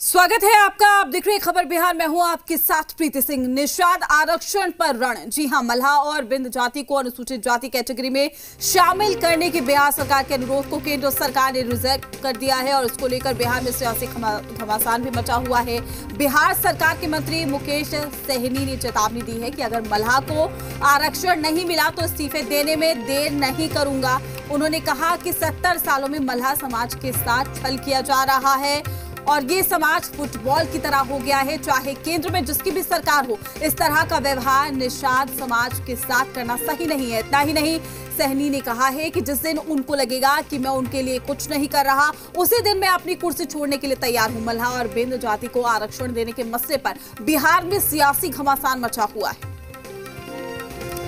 स्वागत है आपका। आप देख रहे हैं खबर बिहार। मैं हूं आपके साथ प्रीति सिंह। निषाद आरक्षण पर रण। जी हां, मल्लाह और बिंद जाति को अनुसूचित जाति कैटेगरी में शामिल करने के बिहार सरकार के अनुरोध को केंद्र सरकार ने रिजेक्ट कर दिया है और उसको लेकर बिहार में सियासी घमासान भी मचा हुआ है। बिहार सरकार के मंत्री मुकेश सहनी ने चेतावनी दी है कि अगर मल्लाह को आरक्षण नहीं मिला तो इस्तीफे देने में देर नहीं करूंगा। उन्होंने कहा कि 70 सालों में मल्लाह समाज के साथ छल किया जा रहा है और ये समाज फुटबॉल की तरह हो गया है। चाहे केंद्र में जिसकी भी सरकार हो, इस तरह का व्यवहार निषाद समाज के साथ करना सही नहीं है। इतना ही नहीं, सहनी ने कहा है कि जिस दिन उनको लगेगा कि मैं उनके लिए कुछ नहीं कर रहा, उसी दिन मैं अपनी कुर्सी छोड़ने के लिए तैयार हूं। मल्लाह और बिंद जाति को आरक्षण देने के मसले पर बिहार में सियासी घमासान मचा हुआ है।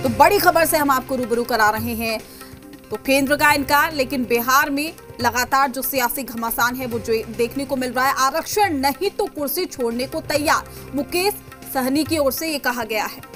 तो बड़ी खबर से हम आपको रूबरू करा रहे हैं। तो केंद्र का इनकार, लेकिन बिहार में लगातार जो सियासी घमासान है वो जो देखने को मिल रहा है। आरक्षण नहीं तो कुर्सी छोड़ने को तैयार, मुकेश सहनी की ओर से ये कहा गया है।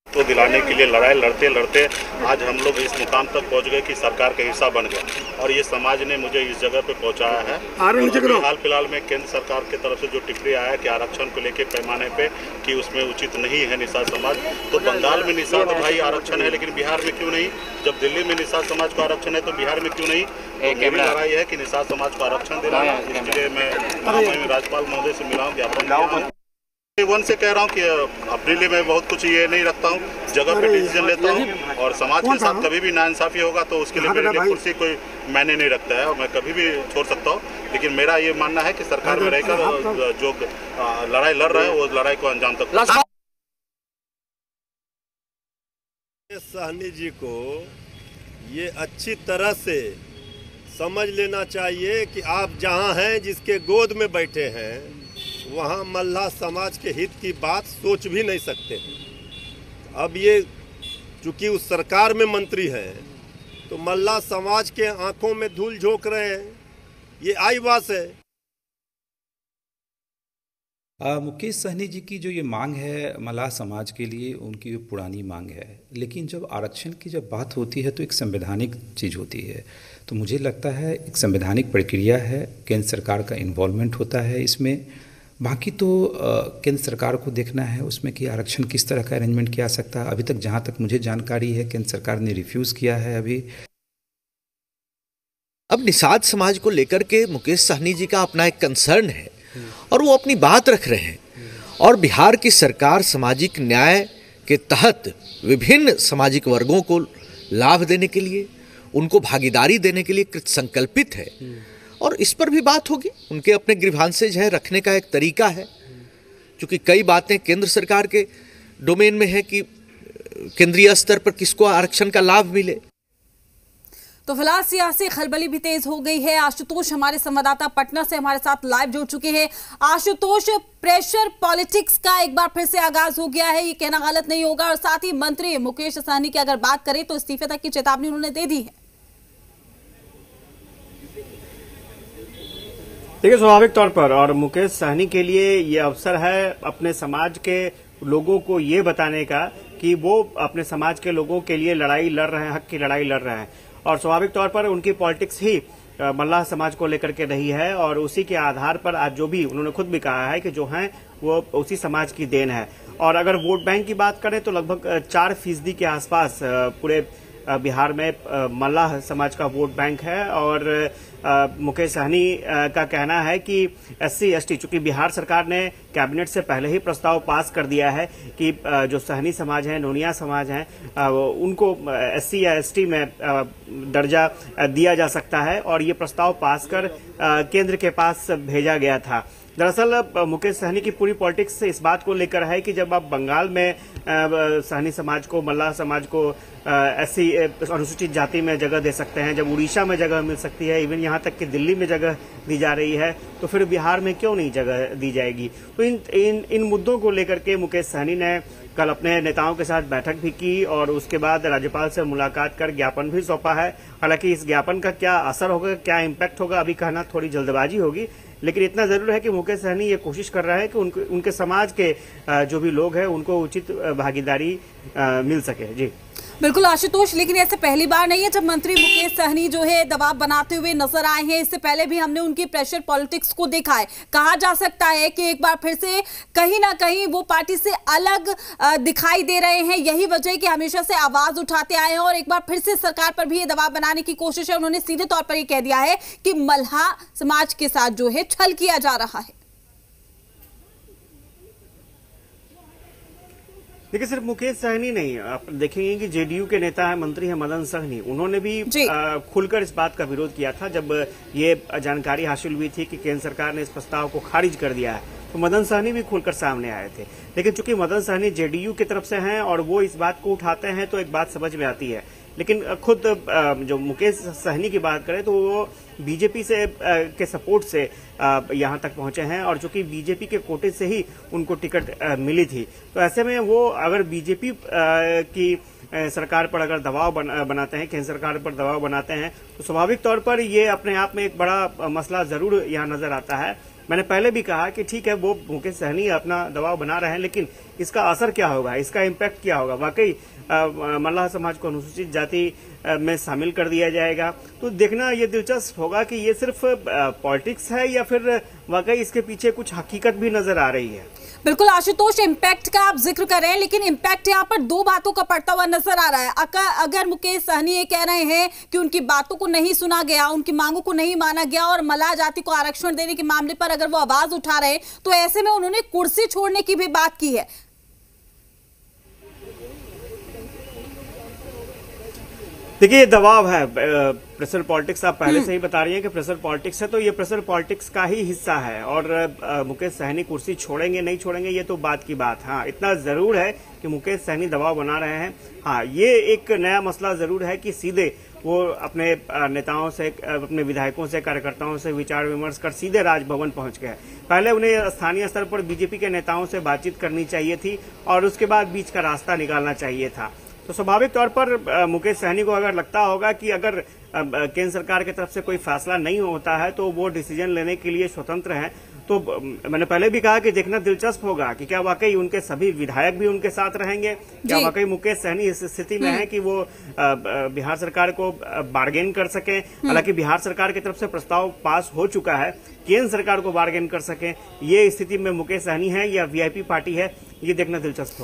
तो दिलाने के लिए लड़ाई लड़ते लड़ते आज हम लोग इस मुकाम तक पहुंच गए कि सरकार का हिस्सा बन गया और ये समाज ने मुझे इस जगह पे पहुंचाया है। हाल फिलहाल में केंद्र सरकार की तरफ से जो टिप्पणी आया है कि आरक्षण को लेके पैमाने पे कि उसमें उचित नहीं है निषाद समाज, तो बंगाल में निषाद भाई आरक्षण है लेकिन बिहार में क्यों नहीं? जब दिल्ली में निषाद समाज को आरक्षण है तो बिहार में क्यों नहीं? मेरी लड़ाई है कि निषाद समाज को आरक्षण देना है। इसलिए मैं राज्यपाल महोदय से मिला हूँ, ज्ञापन वन से कह रहा हूँ कि अपने लिए मैं बहुत कुछ ये नहीं रखता हूँ, जगह पे डिसीजन लेता हूँ और समाज के साथ कभी भी नाइंसाफी होगा तो उसके लिए मेरे लिए कुर्सी कोई मायने नहीं रखता है और मैं कभी भी छोड़ सकता हूँ। लेकिन मेरा ये मानना है कि सरकार में रहकर जो लड़ाई लड़ रहे हैं वो लड़ाई को अंजाम तक। सहनी जी को ये अच्छी तरह से समझ लेना चाहिए कि आप जहाँ हैं, जिसके गोद में बैठे हैं, वहाँ मल्लाह समाज के हित की बात सोच भी नहीं सकते। अब ये चूंकि उस सरकार में मंत्री हैं तो मल्लाह समाज के आंखों में धूल झोंक रहे हैं, ये आई बात है। मुकेश सहनी जी की जो ये मांग है मल्लाह समाज के लिए, उनकी ये पुरानी मांग है, लेकिन जब आरक्षण की जब बात होती है तो एक संवैधानिक चीज़ होती है। तो मुझे लगता है एक संवैधानिक प्रक्रिया है, केंद्र सरकार का इन्वॉल्वमेंट होता है इसमें। बाकी तो केंद्र सरकार को देखना है उसमें कि आरक्षण किस तरह का अरेंजमेंट किया सकता है। अभी तक जहां तक मुझे जानकारी है केंद्र सरकार ने रिफ्यूज़ किया है अभी। अब निषाद समाज को लेकर के मुकेश सहनी जी का अपना एक कंसर्न है और वो अपनी बात रख रहे हैं और बिहार की सरकार सामाजिक न्याय के तहत विभिन्न सामाजिक वर्गों को लाभ देने के लिए, उनको भागीदारी देने के लिए कृत संकल्पित है और इस पर भी बात होगी। उनके अपने ग्रीवांसेज हैं, रखने का एक तरीका है, क्योंकि कई बातें केंद्र सरकार के डोमेन में है कि केंद्रीय स्तर पर किसको आरक्षण का लाभ मिले। तो फिलहाल सियासी खलबली भी तेज हो गई है। आशुतोष हमारे संवाददाता पटना से हमारे साथ लाइव जुड़ चुके हैं। आशुतोष, प्रेशर पॉलिटिक्स का एक बार फिर से आगाज हो गया है, ये कहना गलत नहीं होगा। और साथ ही मंत्री मुकेश सहनी की अगर बात करें तो इस्तीफे तक की चेतावनी उन्होंने दे दी है। देखिए, स्वाभाविक तौर पर और मुकेश सहनी के लिए ये अवसर है अपने समाज के लोगों को ये बताने का कि वो अपने समाज के लोगों के लिए लड़ाई लड़ रहे हैं, हक की लड़ाई लड़ रहे हैं। और स्वाभाविक तौर पर उनकी पॉलिटिक्स ही मल्लाह समाज को लेकर के रही है और उसी के आधार पर आज जो भी उन्होंने खुद भी कहा है कि जो है वो उसी समाज की देन है। और अगर वोट बैंक की बात करें तो लगभग 4% के आसपास पूरे बिहार में मल्लाह समाज का वोट बैंक है। और मुकेश सहनी का कहना है कि SC ST, चूंकि बिहार सरकार ने कैबिनेट से पहले ही प्रस्ताव पास कर दिया है कि जो सहनी समाज है, नोनिया समाज है, उनको SC या ST में दर्जा दिया जा सकता है और ये प्रस्ताव पास कर केंद्र के पास भेजा गया था। दरअसल मुकेश सहनी की पूरी पॉलिटिक्स इस बात को लेकर है कि जब आप बंगाल में सहनी समाज को, मल्लाह समाज को SC अनुसूचित जाति में जगह दे सकते हैं, जब उड़ीसा में जगह मिल सकती है, इवन यहाँ तक कि दिल्ली में जगह दी जा रही है, तो फिर बिहार में क्यों नहीं जगह दी जाएगी? तो इन मुद्दों को लेकर के मुकेश सहनी ने कल अपने नेताओं के साथ बैठक भी की और उसके बाद राज्यपाल से मुलाकात कर ज्ञापन भी सौंपा है। हालांकि इस ज्ञापन का क्या असर होगा, क्या इम्पैक्ट होगा, अभी कहना थोड़ी जल्दबाजी होगी, लेकिन इतना जरूर है कि मुकेश सहनी ये कोशिश कर रहा है कि उनके समाज के जो भी लोग हैं उनको उचित भागीदारी मिल सके। जी बिल्कुल आशुतोष, लेकिन ऐसे पहली बार नहीं है जब मंत्री मुकेश सहनी जो है दबाव बनाते हुए नजर आए हैं। इससे पहले भी हमने उनकी प्रेशर पॉलिटिक्स को देखा है। कहा जा सकता है कि एक बार फिर से कहीं ना कहीं वो पार्टी से अलग दिखाई दे रहे हैं। यही वजह है कि हमेशा से आवाज उठाते आए हैं और एक बार फिर से सरकार पर भी ये दबाव बनाने की कोशिश है। उन्होंने सीधे तौर पर ये कह दिया है कि मल्हा समाज के साथ जो है छल किया जा रहा है। देखिए सिर्फ मुकेश सहनी नहीं, आप देखेंगे कि जेडीयू के नेता है, मंत्री है मदन सहनी, उन्होंने भी खुलकर इस बात का विरोध किया था जब ये जानकारी हासिल हुई थी कि केंद्र सरकार ने इस प्रस्ताव को खारिज कर दिया है। तो मदन सहनी भी खुलकर सामने आए थे। लेकिन चूंकि मदन सहनी जेडीयू की तरफ से हैं और वो इस बात को उठाते हैं तो एक बात समझ में आती है। लेकिन खुद जो मुकेश सहनी की बात करें तो वो बीजेपी से के सपोर्ट से यहाँ तक पहुंचे हैं और चूंकि बीजेपी के कोटे से ही उनको टिकट मिली थी, तो ऐसे में वो अगर बीजेपी की सरकार पर अगर दबाव बनाते हैं, केंद्र सरकार पर दबाव बनाते हैं, तो स्वाभाविक तौर पर ये अपने आप में एक बड़ा मसला जरूर यहाँ नजर आता है। मैंने पहले भी कहा कि ठीक है वो मुकेश सहनी अपना दबाव बना रहे हैं, लेकिन इसका असर क्या होगा, इसका इम्पैक्ट क्या होगा। वाकई मल्लाह समाज को अनुसूचित जाति में शामिल कर दिया जाएगा, तो देखना ये दिलचस्प होगा कि ये सिर्फ पॉलिटिक्स है या फिर वाकई इसके पीछे कुछ हकीकत भी नजर आ रही है। बिल्कुल आशुतोष, इम्पैक्ट का आप जिक्र कर रहे हैं, लेकिन इम्पैक्ट यहाँ पर दो बातों का पड़ता हुआ नजर आ रहा है। अगर मुकेश सहनी ये कह रहे हैं कि उनकी बातों को नहीं सुना गया, उनकी मांगों को नहीं माना गया और मल्लाह जाति को आरक्षण देने के मामले पर अगर वो आवाज उठा रहे हैं, तो ऐसे में उन्होंने कुर्सी छोड़ने की भी बात की है। देखिए ये दबाव है, प्रेशर पॉलिटिक्स आप पहले से ही बता रही हैं कि प्रेशर पॉलिटिक्स है, तो ये प्रेशर पॉलिटिक्स का ही हिस्सा है। और मुकेश सहनी कुर्सी छोड़ेंगे नहीं छोड़ेंगे ये तो बात की बात। हाँ, इतना जरूर है कि मुकेश सहनी दबाव बना रहे हैं। हाँ, ये एक नया मसला जरूर है कि सीधे वो अपने नेताओं से, अपने विधायकों से, कार्यकर्ताओं से विचार विमर्श कर सीधे राजभवन पहुंच गए। पहले उन्हें स्थानीय स्तर पर बीजेपी के नेताओं से बातचीत करनी चाहिए थी और उसके बाद बीच का रास्ता निकालना चाहिए था। तो स्वाभाविक तौर पर मुकेश सहनी को अगर लगता होगा कि अगर केंद्र सरकार की तरफ से कोई फैसला नहीं होता है तो वो डिसीजन लेने के लिए स्वतंत्र हैं, तो मैंने पहले भी कहा कि देखना दिलचस्प होगा कि क्या वाकई उनके सभी विधायक भी उनके साथ रहेंगे, क्या वाकई मुकेश सहनी इस स्थिति में है कि वो बिहार सरकार को बार्गेन कर सकें। हालांकि बिहार सरकार की तरफ से प्रस्ताव पास हो चुका है, केंद्र सरकार को बार्गेन कर सकें, ये स्थिति में मुकेश सहनी है या वीआईपी पार्टी है, ये देखना दिलचस्प होगा।